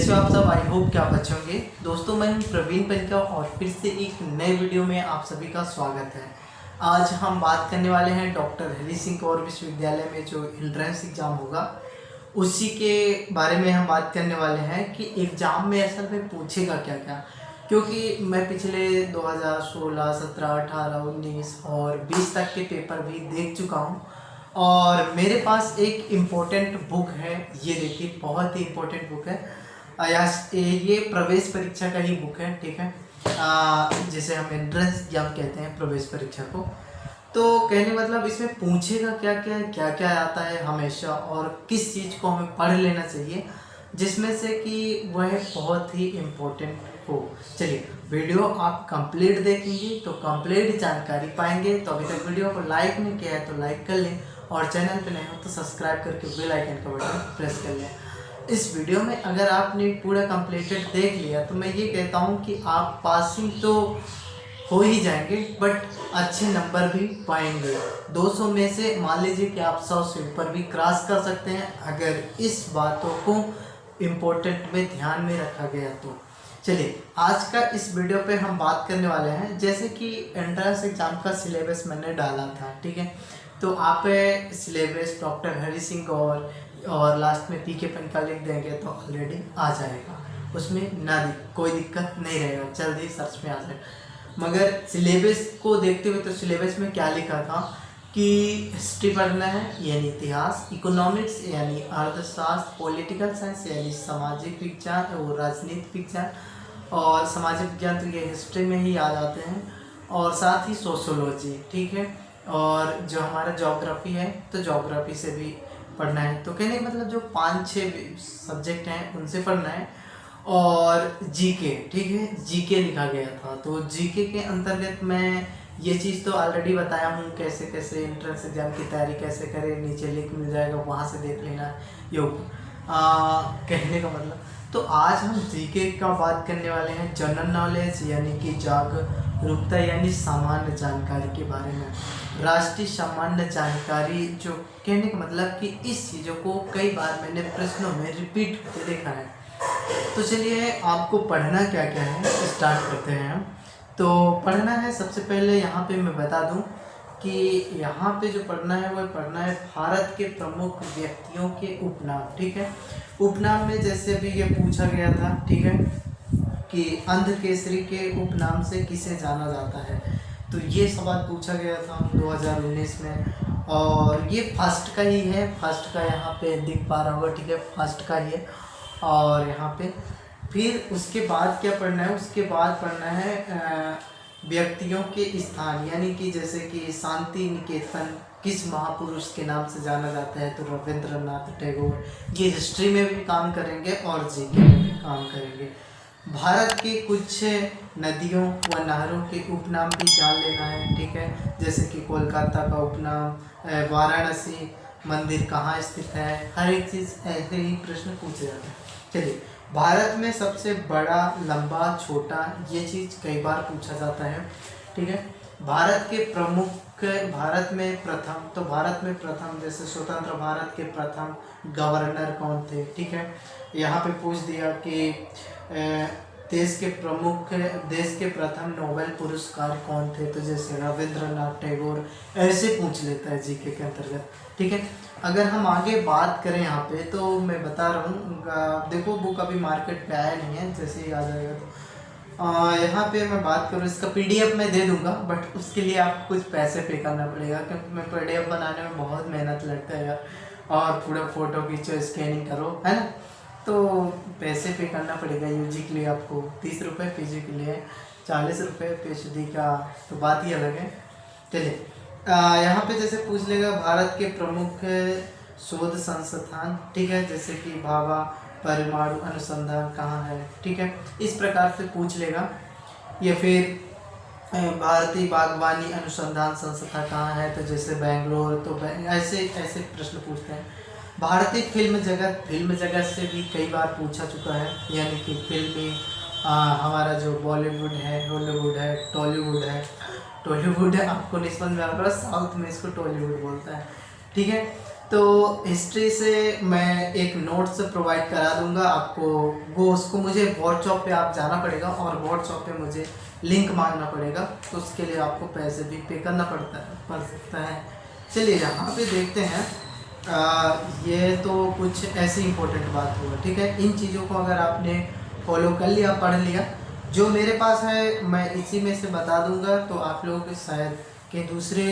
कैसे हो आप सब। आई होप कि आप अच्छे होंगे। दोस्तों मैं प्रवीण पनिका और फिर से एक नए वीडियो में आप सभी का स्वागत है। आज हम बात करने वाले हैं डॉक्टर हरी सिंह कौर विश्वविद्यालय में जो एंट्रेंस एग्ज़ाम होगा उसी के बारे में हम बात करने वाले हैं कि एग्ज़ाम में असल में पूछेगा क्या क्या। क्योंकि मैं पिछले 2016, 17, 18, 19 और 20 तक के पेपर भी देख चुका हूँ और मेरे पास एक इम्पोर्टेंट बुक है। ये देखिए, बहुत ही इम्पोर्टेंट बुक है। ये प्रवेश परीक्षा का ही बुक है, ठीक है। जिसे हम एंट्रेंस एग्जाम कहते हैं, प्रवेश परीक्षा को। तो कहने मतलब इसमें पूछेगा क्या क्या क्या क्या आता है हमेशा और किस चीज़ को हमें पढ़ लेना चाहिए जिसमें से कि वह बहुत ही इम्पोर्टेंट हो। चलिए, वीडियो आप कंप्लीट देखेंगे तो कंप्लीट जानकारी पाएंगे। तो अभी तक वीडियो को लाइक नहीं किया है तो लाइक कर लें और चैनल पे नए हो तो सब्सक्राइब करके बेल आइकन का बटन प्रेस कर लें। इस वीडियो में अगर आपने पूरा कंप्लीटेड देख लिया तो मैं ये कहता हूँ कि आप पासिंग तो हो ही जाएंगे बट अच्छे नंबर भी पाएंगे। 200 में से मान लीजिए कि आप 100 से ऊपर भी क्रॉस कर सकते हैं अगर इस बातों को इम्पोर्टेंट में ध्यान में रखा गया तो। चलिए, आज का इस वीडियो पे हम बात करने वाले हैं जैसे कि एंट्रेंस एग्जाम का सिलेबस मैंने डाला था, ठीक है। तो आप सिलेबस डॉक्टर हरी सिंह और लास्ट में पीके पनिका लिख देंगे तो ऑलरेडी आ जाएगा, उसमें कोई दिक्कत नहीं रहेगा, जल्दी सर्च में आ जाएगा। मगर सिलेबस को देखते हुए तो सिलेबस में क्या लिखा था कि हिस्ट्री पढ़ना है यानी इतिहास, इकोनॉमिक्स यानी अर्थशास्त्र, पॉलिटिकल साइंस यानी सामाजिक विज्ञान और राजनीतिक विज्ञान, और सामाजिक विज्ञान तो ये हिस्ट्री में ही आ जाते हैं, और साथ ही सोशोलॉजी, ठीक है। और जो हमारा ज्योग्राफी है तो ज्योग्राफी से भी पढ़ना है। तो कहने का मतलब जो 5-6 सब्जेक्ट हैं उनसे पढ़ना है। और जीके, ठीक है, जीके लिखा गया था। तो जीके के अंतर्गत मैं ये चीज़ तो ऑलरेडी बताया हूँ कैसे कैसे एंट्रेंस एग्जाम की तैयारी कैसे करें, नीचे लिंक मिल जाएगा वहाँ से देख लेना योग। कहने का मतलब तो आज हम जीके का बात करने वाले हैं, जनरल नॉलेज यानी कि जागरूकता यानी सामान्य जानकारी के बारे में। राष्ट्रीय सामान्य जानकारी, जो कहने का मतलब कि इस चीज़ों को कई बार मैंने प्रश्नों में रिपीट होते देखा है। तो चलिए, आपको पढ़ना क्या क्या है स्टार्ट करते हैं हम। तो पढ़ना है सबसे पहले यहाँ पे मैं बता दूँ कि यहाँ पे जो पढ़ना है वह पढ़ना है भारत के प्रमुख व्यक्तियों के उपनाम, ठीक है। उपनाम में जैसे भी ये पूछा गया था, ठीक है, कि अंध केसरी के उपनाम से किसे जाना जाता है। तो ये सवाल पूछा गया था 2019 में और ये फर्स्ट का ही है। फर्स्ट का यहाँ पे दिख पा रहा होगा, ठीक है, फर्स्ट का ही है। और यहाँ पे फिर उसके बाद क्या पढ़ना है, उसके बाद पढ़ना है व्यक्तियों के स्थान, यानी कि जैसे कि शांति निकेतन किस महापुरुष के नाम से जाना जाता है, तो रविंद्रनाथ टैगोर। ये हिस्ट्री में भी काम करेंगे और जीके में भी काम करेंगे। भारत के कुछ नदियों व नहरों के उपनाम भी जान लेना है, ठीक है, जैसे कि कोलकाता का उपनाम, वाराणसी मंदिर कहाँ स्थित है, हर एक चीज़ ऐसे ही प्रश्न पूछे जाते हैं। चलिए, भारत में सबसे बड़ा, लंबा, छोटा, ये चीज़ कई बार पूछा जाता है, ठीक है। भारत के प्रमुख, भारत में प्रथम, तो भारत में प्रथम जैसे स्वतंत्र भारत के प्रथम गवर्नर कौन थे, ठीक है। यहाँ पे पूछ दिया कि देश के प्रथम नोबेल पुरस्कार कौन थे, तो जैसे रविंद्रनाथ टैगोर, ऐसे पूछ लेता है जीके के अंतर्गत, ठीक है। अगर हम आगे बात करें यहाँ पे तो मैं बता रहा हूँ, देखो बुक अभी मार्केट पे आया नहीं है, जैसे ही आ जाएगा तो यहाँ पे मैं बात करूँ, इसका पीडीएफ मैं दे दूँगा बट उसके लिए आपको कुछ पैसे पे करना पड़ेगा क्योंकि मैं पीडीएफ बनाने में बहुत मेहनत लगता है यार, और पूरा फ़ोटो खींचो, स्कैनिंग करो, है ना, तो पैसे पे करना पड़ेगा। यूजी के लिए आपको 30 रुपये, पीजी के लिए 40 रुपये, पीएचडी का तो बात ही अलग है। चलिए, यहाँ पे जैसे पूछ लेगा भारत के प्रमुख शोध संस्थान, ठीक है, जैसे कि भाभा परमाणु अनुसंधान कहाँ है, ठीक है, इस प्रकार से पूछ लेगा। या फिर भारतीय बागवानी अनुसंधान संस्था कहाँ है, तो जैसे बेंगलोर, तो ऐसे ऐसे प्रश्न पूछते हैं। भारतीय फिल्म जगत से भी कई बार पूछा चुका है, यानी कि फिल्मी हमारा जो बॉलीवुड है, हॉलीवुड है, टॉलीवुड है, आपको नहीं समझ में आ रहा, साउथ में इसको टॉलीवुड बोलता है, ठीक है। तो हिस्ट्री से मैं एक नोट्स प्रोवाइड करा दूंगा आपको, वो उसको मुझे व्हाट्सएप पे आप जाना पड़ेगा और व्हाट्सएप पे मुझे लिंक मांगना पड़ेगा, तो उसके लिए आपको पैसे भी पे करना पड़ सकता है। चलिए यहाँ पे देखते हैं। ये तो कुछ ऐसी इम्पोर्टेंट बात होगा, ठीक है। इन चीज़ों को अगर आपने फॉलो कर लिया, पढ़ लिया, जो मेरे पास है मैं इसी में से बता दूंगा, तो आप लोगों को शायद के दूसरे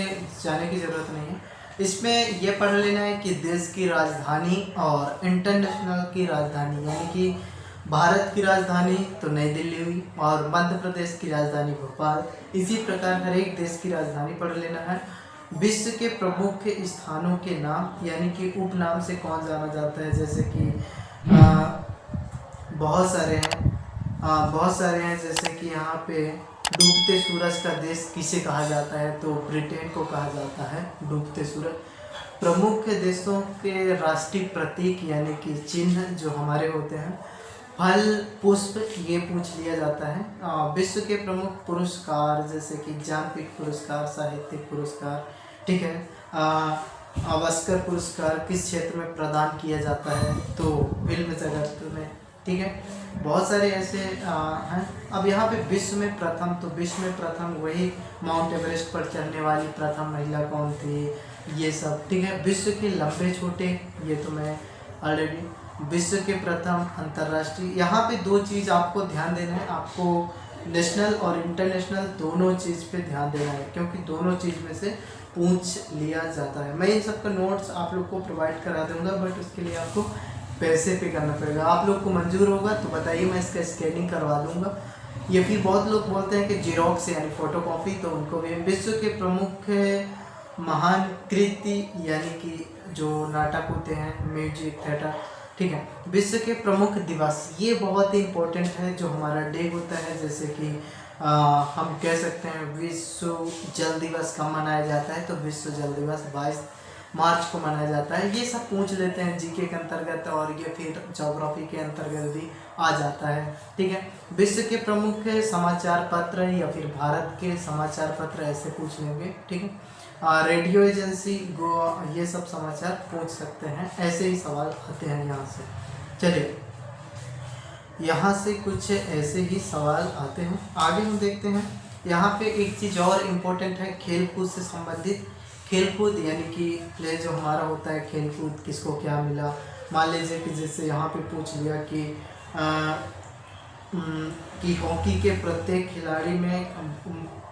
जाने की ज़रूरत नहीं है। इसमें यह पढ़ लेना है कि देश की राजधानी और इंटरनेशनल की राजधानी, यानी कि भारत की राजधानी तो नई दिल्ली हुई और मध्य प्रदेश की राजधानी भोपाल। इसी प्रकार हर एक देश की राजधानी पढ़ लेना है। विश्व के प्रमुख स्थानों के नाम, यानी कि उपनाम से कौन जाना जाता है, जैसे कि बहुत सारे हैं, जैसे कि यहाँ पे डूबते सूरज का देश किसे कहा जाता है, तो ब्रिटेन को कहा जाता है डूबते सूरज। प्रमुख देशों के राष्ट्रीय प्रतीक यानी कि चिन्ह जो हमारे होते हैं, फल पुष्प, ये पूछ लिया जाता है। विश्व के प्रमुख पुरस्कार जैसे कि ज्ञानपीठ पुरस्कार, साहित्यिक पुरस्कार, ठीक है। ऑस्कर पुरस्कार किस क्षेत्र में प्रदान किया जाता है, तो फिल्म जगत में, ठीक है। बहुत सारे ऐसे हैं। अब यहाँ पे विश्व में प्रथम, तो विश्व में प्रथम वही माउंट एवरेस्ट पर चढ़ने वाली प्रथम महिला कौन थी, ये सब, ठीक है। विश्व के लंबे छोटे, ये तो मैं ऑलरेडी, विश्व के प्रथम अंतर्राष्ट्रीय, यहाँ पे दो चीज़ आपको ध्यान देना है, आपको नेशनल और इंटरनेशनल दोनों चीज़ पे ध्यान देना है, क्योंकि दोनों चीज़ में से पूछ लिया जाता है। मैं इन सब का नोट्स आप लोग को प्रोवाइड करा दूंगा, बट उसके लिए आपको पैसे पे करना पड़ेगा। आप लोग को मंजूर होगा तो बताइए, मैं इसका स्कैनिंग करवा दूंगा। ये फिर बहुत लोग बोलते हैं कि जीरोक्स यानी फ़ोटोकॉपी, तो उनको भी। विश्व के प्रमुख महान कृति यानी कि जो नाटक होते हैं, म्यूजिक, थिएटर, ठीक है। विश्व के प्रमुख दिवस, ये बहुत ही इम्पोर्टेंट है, जो हमारा डे होता है, जैसे कि हम कह सकते हैं विश्व जल दिवस कब मनाया जाता है, तो विश्व जल दिवस 22 मार्च को मनाया जाता है। ये सब पूछ लेते हैं जीके के अंतर्गत, और ये फिर ज्योग्राफी के अंतर्गत भी आ जाता है, ठीक है। विश्व के प्रमुख समाचार पत्र या फिर भारत के समाचार पत्र, ऐसे पूछ लेंगे, ठीक है। रेडियो एजेंसी, गो, ये सब समाचार पूछ सकते हैं, ऐसे ही सवाल आते हैं यहाँ से। चलिए यहाँ से कुछ ऐसे ही सवाल आते हैं, आगे हम देखते हैं। यहाँ पे एक चीज़ और इम्पोर्टेंट है, खेल कूद से संबंधित। खेल कूद यानी कि प्ले जो हमारा होता है, खेल कूद किसको क्या मिला। मान लीजिए कि जैसे यहाँ पे पूछ लिया कि हॉकी के प्रत्येक खिलाड़ी में,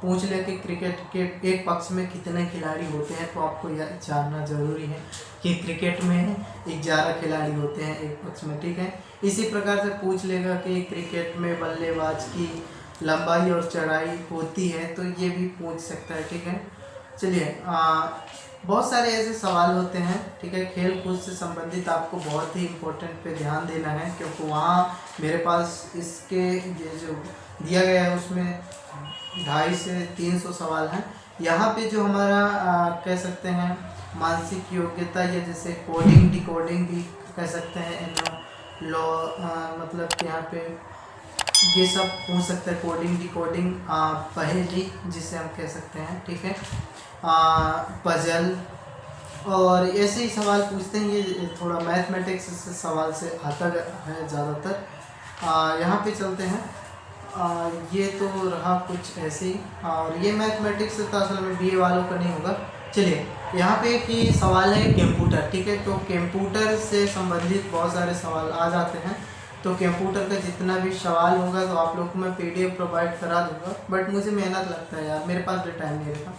पूछ लिया कि क्रिकेट के एक पक्ष में कितने खिलाड़ी होते हैं, तो आपको यह जानना जरूरी है कि क्रिकेट में 11 खिलाड़ी होते हैं एक पक्ष में, ठीक है। इसी प्रकार से पूछ लेगा कि क्रिकेट में बल्लेबाज की लंबाई और चौड़ाई होती है, तो ये भी पूछ सकता है, ठीक है। चलिए बहुत सारे ऐसे सवाल होते हैं, ठीक है। खेल कूद से संबंधित आपको बहुत ही इम्पोर्टेंट पे ध्यान देना है, क्योंकि वहाँ मेरे पास इसके ये जो दिया गया है उसमें 250 से 300 सवाल हैं। यहाँ पे जो हमारा कह सकते हैं मानसिक योग्यता, या जैसे कोडिंग डिकोडिंग भी कह सकते हैं, लॉ, मतलब कि यहाँ पे ये सब पूछ सकते हैं, कोडिंग डिकोडिंग, पहेली जिसे हम कह सकते हैं, ठीक है। पजल और ऐसे ही सवाल पूछते हैं। ये थोड़ा मैथमेटिक्स से सवाल से आता है ज़्यादातर। यहाँ पे चलते हैं। ये तो रहा कुछ ऐसे ही, और ये मैथमेटिक्स से तो असल में बीए वालों का नहीं होगा। चलिए यहाँ पे एक ही सवाल है कंप्यूटर, ठीक है। तो कंप्यूटर से संबंधित बहुत सारे सवाल आ जाते हैं, तो कंप्यूटर का जितना भी सवाल होगा तो आप लोग को मैं PDF प्रोवाइड करा दूंगा, बट मुझे मेहनत लगता है यार, मेरे पास भी टाइम नहीं रहता।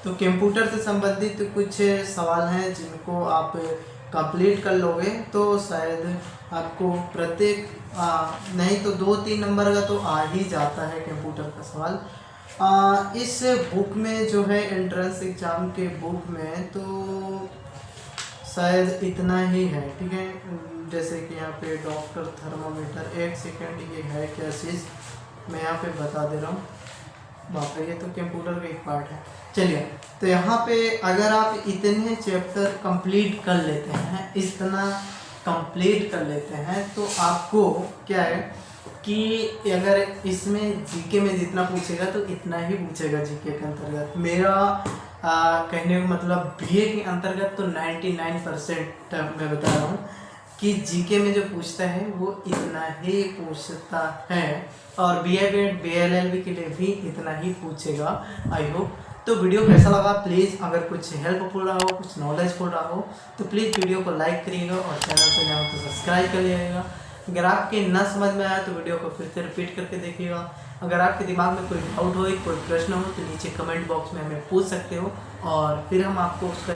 तो कंप्यूटर से संबंधित कुछ सवाल हैं जिनको आप कंप्लीट कर लोगे तो शायद आपको प्रत्येक नहीं तो 2-3 नंबर का तो आ ही जाता है कंप्यूटर का सवाल। इस बुक में जो है एंट्रेंस एग्ज़ाम के बुक में तो शायद इतना ही है, ठीक है। जैसे कि यहाँ पे डॉक्टर थर्मामीटर, 1 सेकेंड, ये है क्या चीज़, मैं यहाँ पे बता दे रहा हूँ। बाप रे, ये तो कंप्यूटर का एक पार्ट है। चलिए तो यहाँ पे अगर आप इतने चैप्टर कंप्लीट कर लेते हैं, इतना कंप्लीट कर लेते हैं, तो आपको क्या है कि अगर इसमें जीके में जितना पूछेगा तो इतना ही पूछेगा जीके के अंतर्गत। मेरा कहने का मतलब बीए के अंतर्गत तो 99% मैं बता रहा हूँ कि जीके में जो पूछता है वो इतना ही पूछता है, और बीएड बीएलएलबी के लिए भी इतना ही पूछेगा। आई होप तो वीडियो कैसा लगा, प्लीज़ अगर कुछ हेल्पफुल रहा हो, कुछ नॉलेजफुल रहा हो तो प्लीज़ वीडियो को लाइक करिएगा और चैनल पर नया हो तो सब्सक्राइब कर लीजिएगा। अगर आपके ना समझ में आया तो वीडियो को फिर से रिपीट करके देखिएगा। अगर आपके दिमाग में कोई डाउट हो, कोई प्रश्न हो तो नीचे कमेंट बॉक्स में हमें पूछ सकते हो और फिर हम आपको उसका